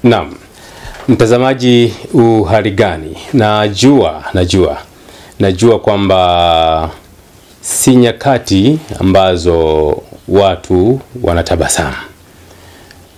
Naam. Mtazamaji uhali gani? Najua kwamba si nyakati ambazo watu wanatabasamu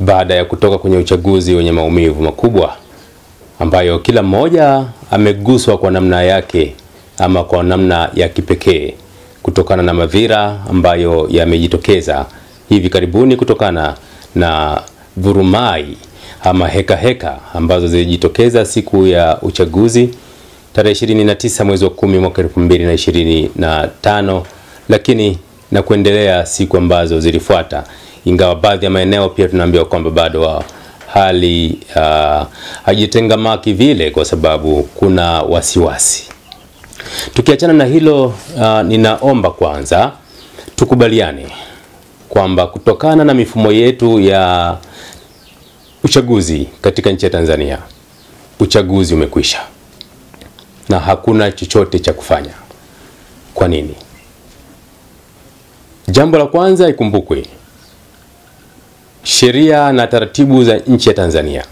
baada ya kutoka kwenye uchaguzi wenye maumivu makubwa ambayo kila mmoja ameguswa kwa namna yake ama kwa namna ya kipekee kutokana na madhira ambayo yamejitokeza hivi karibuni kutokana na vurumai ama heka ambazo zilijitokeza siku ya uchaguzi tarehe 29 mwezi wa 10 mwaka 2025, lakini na kuendelea siku ambazo zilifuata, ingawa baadhi ya maeneo pia tunaambiwa kwamba bado hali haijatengamaki vile kwa sababu kuna wasiwasi. Tukiachana na hilo, ninaomba kwanza tukubaliane kwamba kutokana na mifumo yetu ya uchaguzi katika nchi ya Tanzania, uchaguzi umekwisha na hakuna chochote cha kufanya. Kwa nini? Jambo la kwanza, ikumbukwe sheria na taratibu za nchi ya Tanzania.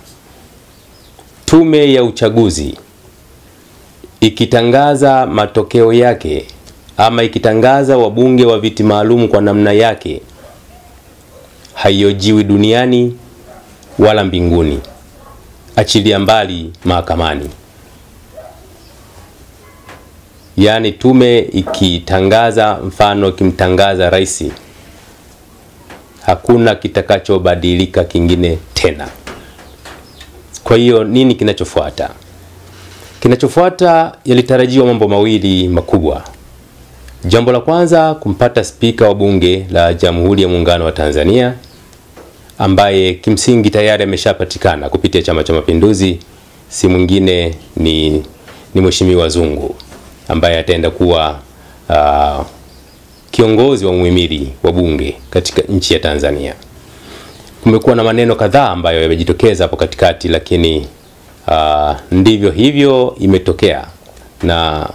Tume ya uchaguzi ikitangaza matokeo yake ama ikitangaza wabunge wa viti maalum kwa namna yake, haiojiwi duniani wala mbinguni, achilia mbali mahakamani. Yani tume ikitangaza, mfano kimtangaza rais, hakuna kitakachobadilika kingine tena. Kwa hiyo nini kinachofuata? Kinachofuata, yalitarajiwa mambo mawili makubwa. Jambo la kwanza, kumpata spika wa bunge la Jamhuri ya Muungano wa Tanzania ambaye kimsingi tayari ameshapatikana kupitia Chama cha Mapinduzi. Si mwingine ni Mheshimiwa Zungu ambaye ataenda kuwa kiongozi wa muhimili wa bunge katika nchi ya Tanzania. Kumekuwa na maneno kadhaa ambayo yamejitokeza hapo katikati, lakini ndivyo hivyo imetokea na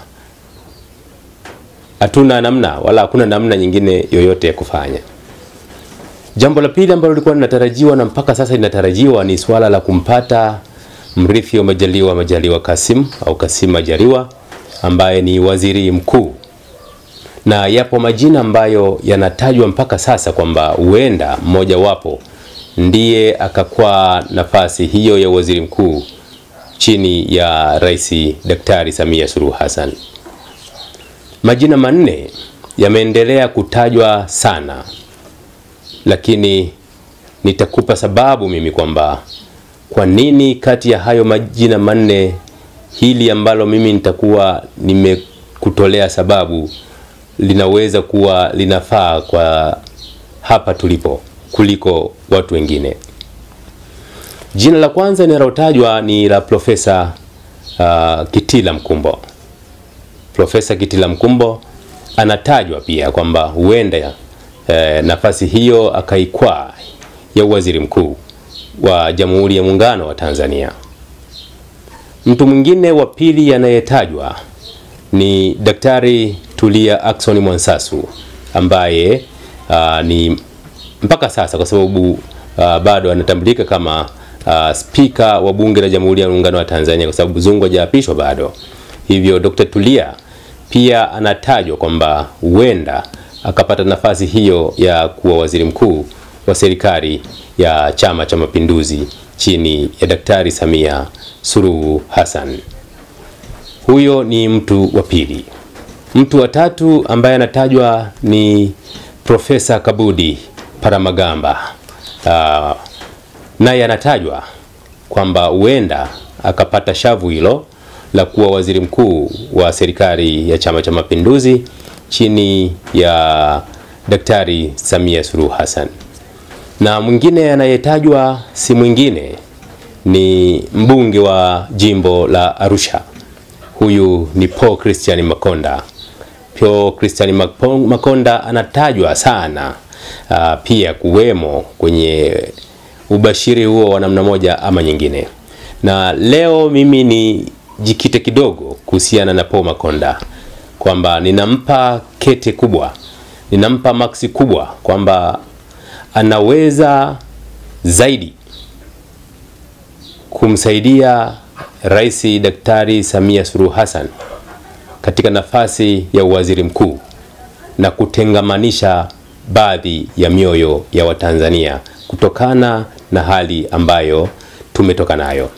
hatuna namna wala hakuna namna nyingine yoyote ya kufanya. Jambo la pili ambalo lilikuwa linatarajiwa na mpaka sasa linatarajiwa ni swala la kumpata mrithi wa Majaliwa Kassim au Kassim Majaliwa ambaye ni waziri mkuu. Na yapo majina ambayo yanatajwa mpaka sasa kwamba huenda mmoja wapo ndiye akakwaa nafasi hiyo ya waziri mkuu chini ya Rais Daktari Samia Suluhu Hassan. Majina manne yameendelea kutajwa sana, lakini nitakupa sababu mimi kwamba kwa nini kati ya hayo majina manne hili ambalo mimi nitakuwa nimekutolea sababu linaweza kuwa linafaa kwa hapa tulipo kuliko watu wengine. Jina la kwanza linalotajwa ni la Profesa Kitila Mkumbo. Profesa Kitila Mkumbo anatajwa pia kwamba huenda nafasi hiyo akaikwaa ya waziri mkuu wa Jamhuri ya Muungano wa Tanzania. Mtu mwingine wa pili anayetajwa ni Daktari Tulia Ackson Mwansasu ambaye ni mpaka sasa, kwa sababu bado anatambulika kama spika wa bunge la Jamhuri ya Muungano wa Tanzania kwa sababu Zungu hajaapishwa bado. Hivyo Dr. Tulia pia anatajwa kwamba huenda akapata nafasi hiyo ya kuwa waziri mkuu wa serikali ya Chama cha Mapinduzi chini ya Daktari Samia Suluhu Hassan. Huyo ni mtu wa pili. Mtu wa tatu ambaye anatajwa ni Profesa Kabudi Paramagamba. Naye anatajwa kwamba huenda akapata shavu hilo la kuwa waziri mkuu wa serikali ya Chama cha Mapinduzi chini ya Daktari Samia Suluhu Hassan. Na mwingine anayetajwa si mwingine ni mbunge wa jimbo la Arusha. Huyu ni Paul Christian Makonda. Paul Christian Makonda anatajwa sana pia kuwemo kwenye ubashiri huo wa namna moja ama nyingine. Na leo mimi ni jikite kidogo kuhusiana na Paul Makonda kwamba ninampa kete kubwa, ninampa maksi kubwa kwamba anaweza zaidi kumsaidia Rais Daktari Samia Suluhu Hassan katika nafasi ya waziri mkuu na kutengamanisha baadhi ya mioyo ya Watanzania kutokana na hali ambayo tumetoka nayo.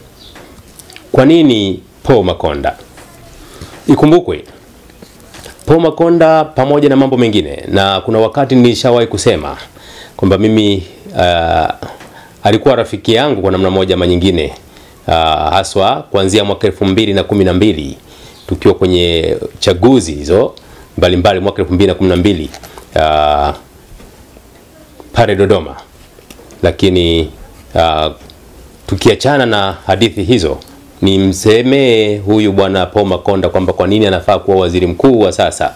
Kwa nini Paul Makonda? Ikumbukwe Paul Makonda pamoja na mambo mengine, na kuna wakati nilishawahi kusema kwamba mimi alikuwa rafiki yangu kwa namna moja ama nyingine, haswa kuanzia mwaka 2012 tukiwa kwenye chaguzi hizo mbalimbali mwaka 2012 pale Dodoma. Lakini tukiachana na hadithi hizo, ni mseme huyu bwana Paul Makonda kwamba kwa nini anafaa kuwa waziri mkuu wa sasa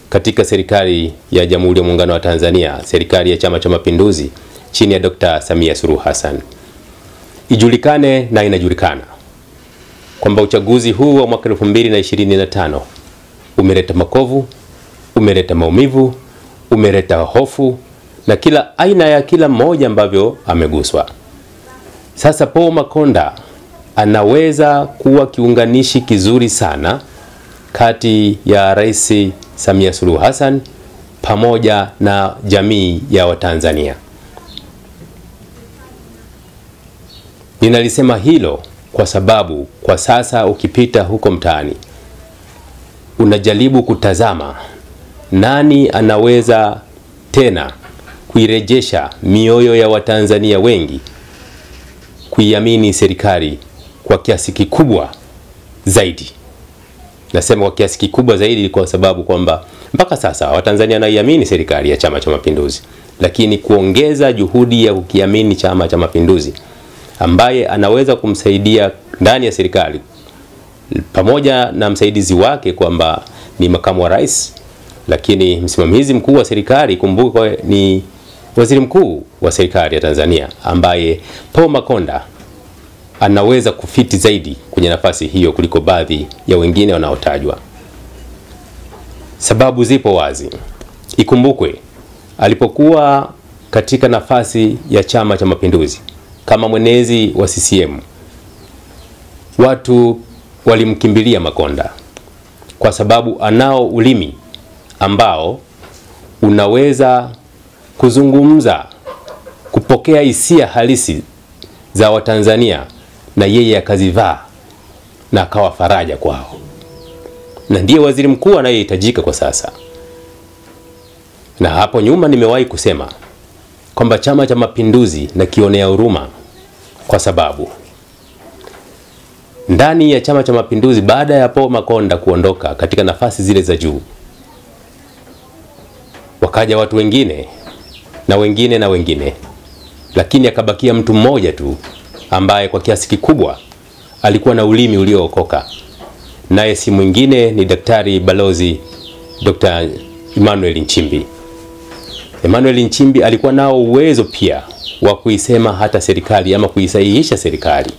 katika serikali ya Jamhuri ya Muungano wa Tanzania, serikali ya Chama cha Mapinduzi chini ya Dr. Samia Suluhu Hassan. Ijulikane na inajulikana kwamba uchaguzi huu wa mwaka 2025 umeleta makovu, umeleta maumivu, umeleta hofu na kila aina ya kila mmoja ambavyo ameguswa. Sasa Paul Makonda anaweza kuwa kiunganishi kizuri sana kati ya Rais Samia Suluhu Hassan pamoja na jamii ya Watanzania. Ninalisema hilo kwa sababu kwa sasa ukipita huko mtaani unajaribu kutazama nani anaweza tena kuirejesha mioyo ya Watanzania wengi kuiamini serikali kwa kiasi kikubwa zaidi. Nasema kwa kiasi kikubwa zaidi kwa sababu kwamba mpaka sasa Watanzania wanaiamini serikali ya Chama cha Mapinduzi, lakini kuongeza juhudi ya kukiamini Chama cha Mapinduzi ambaye anaweza kumsaidia ndani ya serikali pamoja na msaidizi wake kwamba ni makamu wa rais, lakini msimamizi mkuu wa serikali kumbuka ni waziri mkuu wa serikali ya Tanzania, ambaye Paul Makonda anaweza kufiti zaidi kwenye nafasi hiyo kuliko baadhi ya wengine wanaotajwa. Sababu zipo wazi. Ikumbukwe alipokuwa katika nafasi ya Chama cha Mapinduzi kama mwenezi wa CCM, watu walimkimbilia Makonda kwa sababu anao ulimi ambao unaweza kuzungumza, kupokea hisia halisi za Watanzania, na yeye akazivaa na akawa faraja kwao, na ndiye waziri mkuu anayehitajika kwa sasa. Na hapo nyuma nimewahi kusema kwamba Chama cha Mapinduzi na kionea huruma kwa sababu ndani ya Chama cha Mapinduzi baada ya Paul Makonda kuondoka katika nafasi zile za juu, wakaja watu wengine na wengine na wengine, lakini akabakia mtu mmoja tu ambaye kwa kiasi kikubwa alikuwa na ulimi uliookoka, naye si mwingine ni Daktari Balozi Dr. Emmanuel Nchimbi. Emmanuel Nchimbi alikuwa nao uwezo pia wa kuisema hata serikali ama kuisahihisha serikali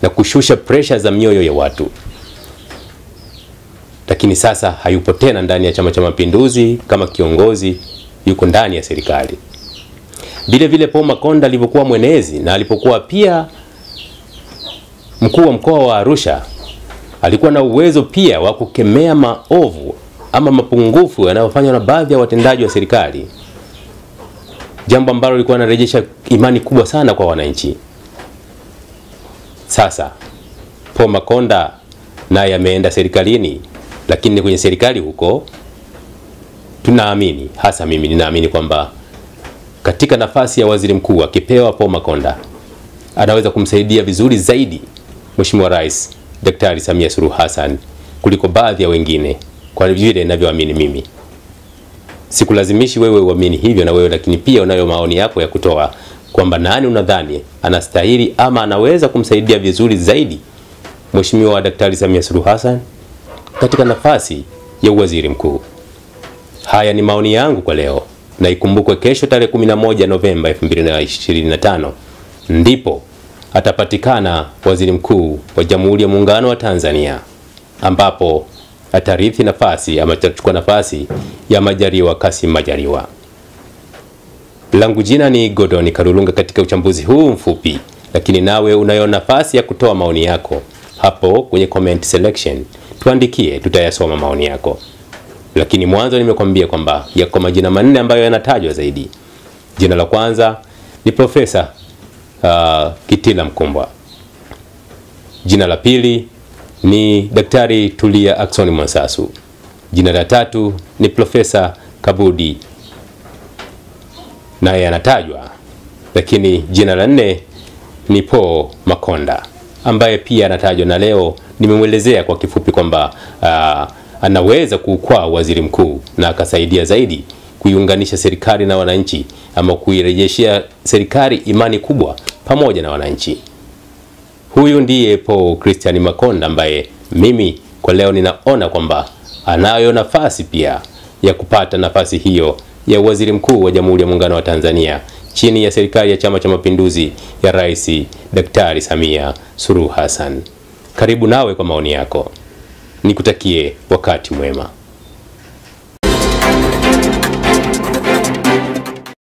na kushusha pressure za mioyo ya watu, lakini sasa hayupo tena ndani ya Chama cha Mapinduzi kama kiongozi, yuko ndani ya serikali. Vile vile Paul Makonda alipokuwa mwenezi na alipokuwa pia mkuu wa mkoa wa Arusha, alikuwa na uwezo pia wa kukemea maovu ama mapungufu yanayofanywa na baadhi ya watendaji wa serikali, jambo ambalo lilikuwa linarejesha imani kubwa sana kwa wananchi. Sasa Paul Makonda naye ameenda serikalini, lakini kwenye serikali huko tunaamini, hasa mimi ninaamini kwamba katika nafasi ya waziri mkuu akipewa Paul Makonda anaweza kumsaidia vizuri zaidi Mheshimiwa Rais Daktari Samia Suluhu Hassan kuliko baadhi ya wengine, kwa vile ninavyoamini mimi. Sikulazimishi wewe uamini hivyo na wewe, lakini pia unayo maoni yako ya kutoa kwamba nani unadhani anastahili ama anaweza kumsaidia vizuri zaidi Mheshimiwa Daktari Samia Suluhu Hassan katika nafasi ya waziri mkuu. Haya ni maoni yangu kwa leo, na ikumbukwe kesho tarehe 11 Novemba 2025 ndipo atapatikana waziri mkuu wa Jamhuri ya Muungano wa Tanzania, ambapo atarithi nafasi ama atachukua nafasi ya Majaliwa Kassim Majaliwa. Langu jina ni Godoni Karulunga katika uchambuzi huu mfupi, lakini nawe unayo nafasi ya kutoa maoni yako hapo kwenye comment selection. Tuandikie, tutayasoma maoni yako. Lakini mwanzo nimekwambia kwamba yako majina manne ambayo yanatajwa zaidi. Jina la kwanza ni Profesa Kitila Mkumbo. Jina la pili ni Daktari Tulia Ackson Mwansasu. Jina la tatu ni Profesa Kabudi, naye anatajwa. Lakini jina la nne ni Paul Makonda, ambaye pia anatajwa, na leo nimemwelezea kwa kifupi kwamba anaweza kuwa waziri mkuu na akasaidia zaidi kuiunganisha serikali na wananchi, ama kuirejeshea serikali imani kubwa pamoja na wananchi. Huyu ndiye Paul Christian Makonda, ambaye mimi kwa leo ninaona kwamba anayo nafasi pia ya kupata nafasi hiyo ya waziri mkuu wa Jamhuri ya Muungano wa Tanzania chini ya serikali ya Chama cha Mapinduzi ya Rais Daktari Samia Suluhu Hassan. Karibu nawe kwa maoni yako. Nikutakie wakati mwema.